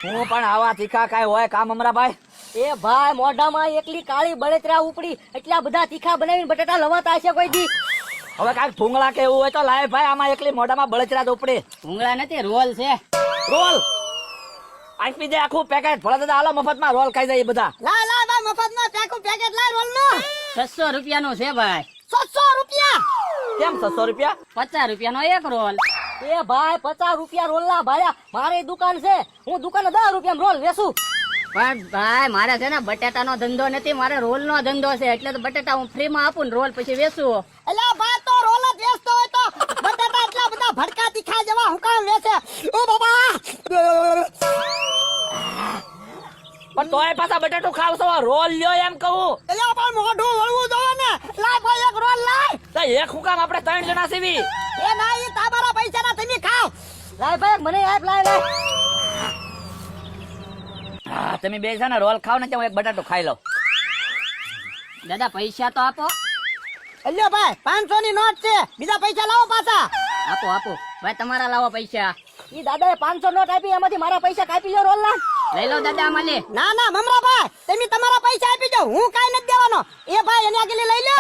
હું પણ આવા તીખા કાંઈ હોય કામ અમરાભાઈ? એ ભાઈ મોઢામાં એકલી કાળી બળતરા ઉપડી એટલા બધા તીખા બનાવીને બટાટા લવાતા હશે કોઈ દી. હવે કાંઈક ભૂંગળા કે એવું હોય તો લાય ભાઈ, આમાં એકલી મોઢામાં બળતરા તો ઉપડે. ભૂંગળા નથી, રોલ છે. રોલ આપી દે આખું પેકેટ. ભલા દાદા હાલો મફતમાં રોલ ખાઈ જાય બધા. લાય લાય ભાઈ મફતમાં પેકેટ લાય રોલ નો. 600 રૂપિયાનો છે ભાઈ. 600 રૂપિયા? કેમ 600 રૂપિયા? 50 રૂપિયાનો એક રોલ. એ ભાઈ 50 રૂપિયા રોલ ના ભાયા, મારી દુકાન છે, હું દુકાન 10 રૂપિયામાં રોલ વેચું. પણ ભાઈ મારે છે ને બટાટાનો ધંધો નથી, મારે રોલ નો ધંધો છે, એટલે તો બટાટા હું ફ્રી માં આપું ને રોલ પછી વેચું. એટલે ભાઈ તો રોલ જ વેચતો હોય તો બટાટા એટલા બધા ભડકા તીખા જેવા હું કામ વેચે? ઓ બાબા પણ તોય પાછા બટાટું ખાવ છો, રોલ લ્યો એમ કહું. એટલે પણ મોઢું વળવું જોવે ને. લાય ભાઈ એક રોલ લાય. તો એક હુકામ આપણે 3 જણા સીવી. એ ના, એ તમારા પૈસા ના તમે ખાવ. લાય ભાઈ મને આપ લાય લાય. હા તમે બે છે ને રોલ ખાવ ને ત્યાં હું એક બટાટો ખાઈ લઉં. દાદા પૈસા તો આપો. અલ્યો ભાઈ 500 ની નોટ છે, બીજા પૈસા લાવો પાછા. આપો આપો ભાઈ, તમારા લાવો પૈસા. ઈ દાદાએ 500 નોટ આપી, એમાંથી મારા પૈસા કાપી લો રોલ ના. લઈ લો દાદા મને. ના ના મમરાભાઈ, તમે તમારા પૈસા આપી દો, હું કાઈ નથી દેવાનો. એ ભાઈ એની આગળ લઈ લો.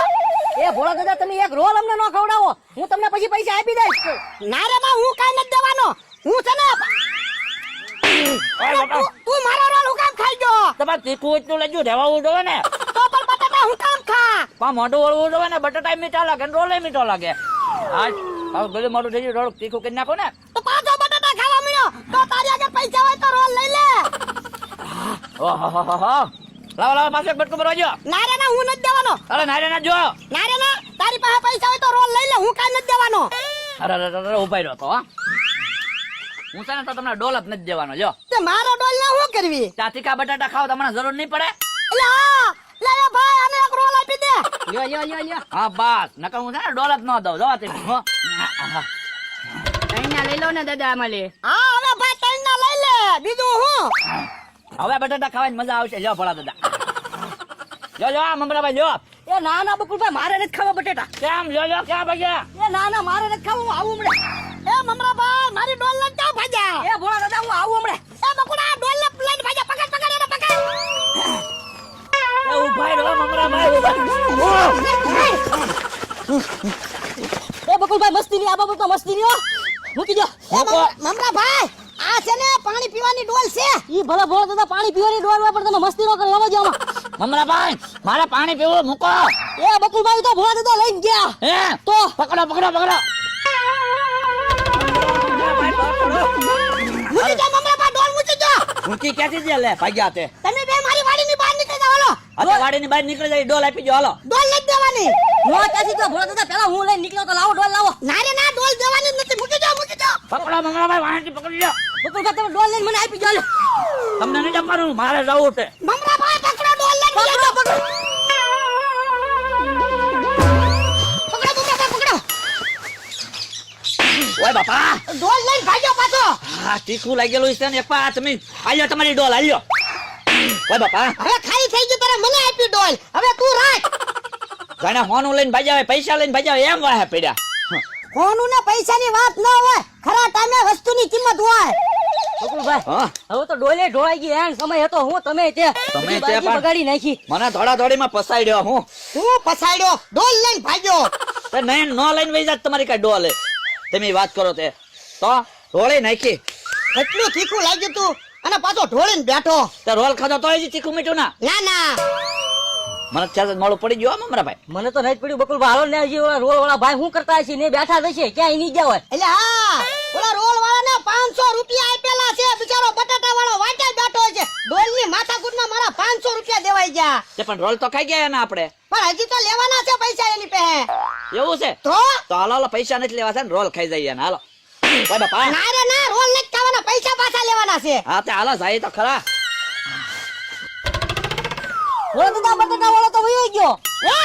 એ ભોળા દાદા તમે એક રોલ અમને ન ખવડાવો, હું તમને પછી પૈસા આપી દઈશ. ના રે માં, હું કાઈ નથી દેવાનો. હું છે ને તું મારો રોલ હું કામ ખાઈ ગયો? તમારે તીખું એટલું લેજો, રહેવું જોવે ને. તો પણ બટાટા હું કામ ખા? પણ મોઢું વળવું જોવે ને, બટાટા મીઠા લાગે ને રોલ મીઠો લાગે. આજ ગળું મોઢું થઈ ગયું, થોડુંક તીખું કરી નાખો ને. તો પાછો બટાટા ખાવા મળ્યો તો તારી આગળ પૈસા હોય તો રોલ લઈ લે. ઓહો લાવો લાવો, પાછો એક બટકું ભરવા જો. ના રે ના, હું નથી દેવાનો. અરે ના રે ના જો. ના રે ના, તારી પાસે પૈસા હોય તો રોલ લઈ લે, હું કાઈ નથી દેવાનો. અરે અરે ઉભાઈ રહ્યો તો હા. હું છે ને તો તમને ડોલ જ નથી દેવાનો. જો તે મારો ડોલ ના હું કરવી? ત્યાં તીખા બટાટા ખાવ તમને જરૂર નહીં પડે. એટલે હા લે એ ભાઈ, આને એક રોલ આપી દે. લ્યો લ્યો લ્યો લ્યો. હા બસ, નકર હું છે ને ડોલ જ ન દઉં. જવા તે તૈના લઈ લો ને દાદા અમાલે. હા હવે ભાઈ તૈના લઈ લે, બીજું હું? હવે બટાટા ખાવાની મજા આવશે. લ્યો ભોળા દાદા, લ્યો લ્યો મમરાભાઈ લ્યો. એ ના ના બકુલભાઈ, મારે નથી ખાવા બટેટા. કેમ? લ્યો લ્યો ક્યાં ભાગ્યા? એ ના ના મારે નથી ખાવું, હું આવું હમણે. એ મમરાભાઈ મારી ડોલ લઈને ક્યાં ભાગ્યા? એ ભોળા દાદા હું આવું હમણે. એ બકુડા ડોલ લઈને ભાગ્યા, પકડ પકડ એને પકડ. એ ઉભાઈ રહ્યો મમરાભાઈ, એ બકુલભાઈ મસ્તી ની, આ બાબુ તો મસ્તી ની હો. મૂકી દો. મમરાભાઈ આ છે ને પાણી પીવાની ડોલ છે. ઈ ભલે ભોળા દાદા પાણી પીવાની ડોલ હોય, પણ તમે મસ્તી ન કરો, લેવા જો આમાં. મમરાભાઈ મારે પાણી પીવું, મૂકો. એ બકુલભાઈ તો ભોળા દાદા લઈને ગયા. હે તો પકડો પકડો પકડો. મૂકી દો મમરાભાઈ, ડોલ મૂકી દો. મૂકી ક્યાંથી દે? લે ભાગ્યા તે. તમે બે મારી વાડીની બહાર નીકળી જાવ. હાલો હવે વાડીની બહાર નીકળી જાય, ડોલ આપી જો. હાલો ડોલ નથી દેવાની. નો ક્યાંથી તો ભોળા દાદા પેલા હું લઈને નીકળ્યો તો લાવો ડોલ લાવો. ના રે ના, ડોલ દેવાની નથી. મૂકી દો મૂકી દો. પકડો મમરાભાઈ, વાંચી પકડી લ્યો. બકુલભાઈ તમે ડોલ લઈને મને આપી દો. તમને નહીં જમવાનું, મારે જવું છે. મમરાભાઈ પકડો ડોલ લઈને. પકડો પકડો પકડો. ઓય બાપા, ડોલ લઈને ભાગ્યો પાછો. હા તીખું લાગેલું છે ને. એક પા તમે આલ્યો તમારી ડોલ આલ્યો. ઓય બાપા, હવે ખાઈ થઈ ગયું, તારે મને આપી ડોલ. હવે તું રાખ. જાણે હોનું લઈને ભાગ્યા, પૈસા લઈને ભાગ્યા, એમ વાહે પડ્યા. કોનું ને પૈસાની વાત ન હોય, ખરા ટાઈમે વસ્તુની કિંમત હોય. બકુલભાઈ હા હવે તો ડોલે ઢોળાઈ ગઈ, એન સમય હતો. હું તમે તે પણ બગાડી નાખી. મને થોડા થોડીમાં પસાડ્યો. હું પછાડ્યો, ડોલ લઈને ભાગ્યો. તે નહીં ન લઈને વઈ જાત તમારી કઈ ડોલ. તમે વાત કરો તે તો રોળી નાખી. એટલું તીખું લાગ્યું તું અને પાછો ઢોળીને બેઠો. તે રોલ ખાધો તો તીખું મીઠું ના. ના ના મને ચાલ મોડું પડી ગયો મમરાભાઈ. મને તો નહીં પડ્યું બકુલભાઈ. હાલો ને હજી રોલ વાળા ભાઈ શું કરતા હશે ને બેઠા થશે, ક્યાંય નહીં ગયા હોય. એટલે હા ઓલા રોલ વાળા ને 500 રૂપિયા આપેલા છે, બિચારો બટાટા વાળો વાટે બેઠો છે. ડોલ ની માથાકૂટમાં મારા 500 રૂપિયા દેવાઈ ગયા. તે પણ રોલ તો ખાઈ ગયા ને આપણે. પણ હજી તો લેવાના છે પૈસા એની પાસે. એવું છે તો હાલો હાલો, પૈસા નથી લેવા છે ને, રોલ ખાઈ જઈએ ને. હાલો ઓય બાપા. ના રે ના, રોલ નથી ખાવાના, પૈસા પાછા લેવાના છે. હા તે હાલો જાય તો ખરા. બટાટા વાળો તો વયો ગયો. હે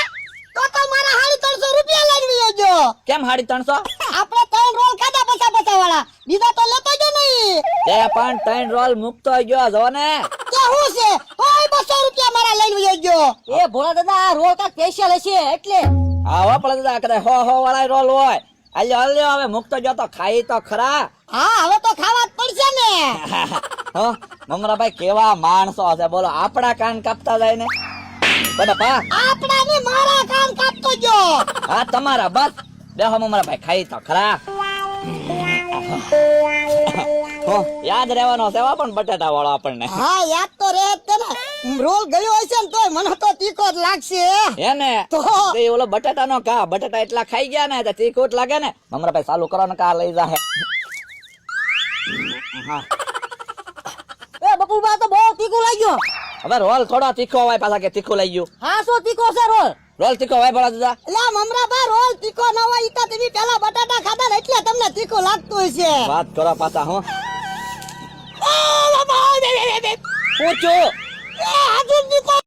તો મારા 350 રૂપિયા લઈને વયો ગયો. કેમ 350? આપણે 3 રોલ ખાધા પછા વાળા, બીજા તો લેતો જ નહીં. તે પણ 3 રોલ મુક્ત ગયો જો ને. કે હું છે ઓય 200 રૂપિયા મારા લઈને વયો ગયો. એ ભોળા દાદા આ રોલ કા સ્પેશિયલ હશે એટલે. હા વાપળા દાદા કદાચ હો વાળા રોલ હોય, હાલ્યો હવે મુકતો જો તો ખાઈ તો ખરા. હા હવે તો ખાવા જ પડશે ને. હો મમરાભાઈ કેવા માણસો છે બોલો, આપણા કાન કાપતા જાય ને. બરાબર આપડા ને મારા કાન કાપતો જો. હા તમારા બસ દેહો મમરાભાઈ ખાઈ તો ખરા. હો યાદ રહેવાનો છે હો પણ બટાટા વાળો આપણને. હા યાદ તો રહે જ છે ને. રોલ ગયો હોય છે ને તોય મને તો તીખો જ લાગશે. હે ને તો તે ઓલો બટાટા નો કા બટાટા એટલા ખાઈ ગયા ને તો તીખું જ લાગે ને. મમરાભાઈ ચાલુ કરો ને કા લઈ જાહે. એ બકુબા તો બહુ તીખું લાગ્યો. હવે રોલ થોડો તીખો હોય પાછા કે તીખું લઈ ગયું. હા શું તીખો છે રોલ? રોલ તીખો હોય ભલા દાદા. લા મમરાબા રોલ તીખો ન હોય ઈ તો તમે પેલા બટાટા ખાધા ને એટલે તમને તીખું લાગતું હશે. વાત કરો પાછા હું એ બાબા પૂછું એ હાજર દીપા